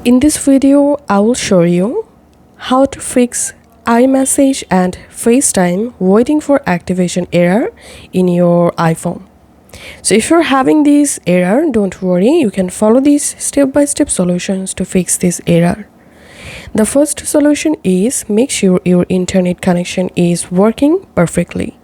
In this video, I will show you how to fix iMessage and FaceTime waiting for activation error in your iPhone. So if you're having this error, don't worry, you can follow these step-by-step solutions to fix this error. The first solution is make sure your internet connection is working perfectly.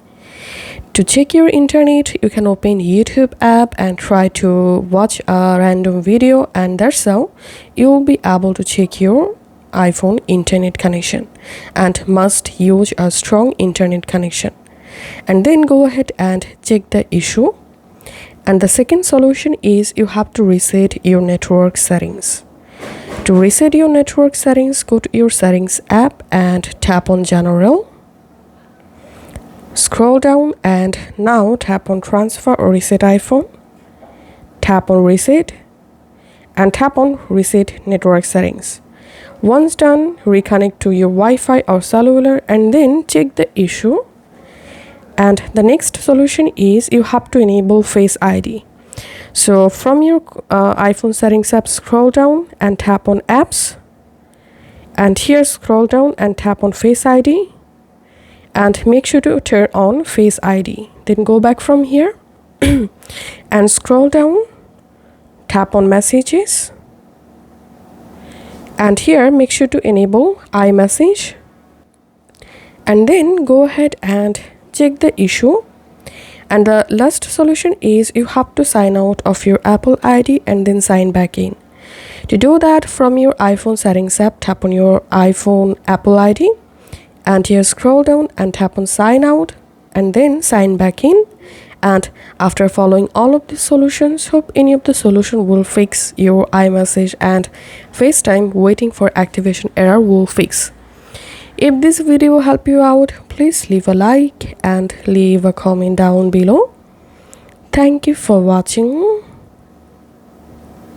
To check your internet, you can open YouTube app and try to watch a random video, and that's how you will be able to check your iPhone internet connection, and must use a strong internet connection. And then go ahead and check the issue. And the second solution is you have to reset your network settings. To reset your network settings, go to your settings app and tap on general. Scroll down and now tap on transfer or reset iPhone. Tap on reset and tap on reset network settings. Once done, reconnect to your Wi-Fi or cellular and then check the issue. And the next solution is you have to enable Face ID. So from your iPhone settings app, scroll down and tap on apps. And here scroll down and tap on Face ID. And make sure to turn on Face ID. Then go back from here and scroll down, tap on messages. And here make sure to enable iMessage. And then go ahead and check the issue. And the last solution is you have to sign out of your Apple ID and then sign back in. To do that, from your iPhone settings app, tap on your iPhone Apple ID. And here scroll down and tap on sign out and then sign back in. And after following all of these solutions, hope any of the solution will fix your iMessage and FaceTime waiting for activation error will fix. If this video helped you out, please leave a like and leave a comment down below. Thank you for watching.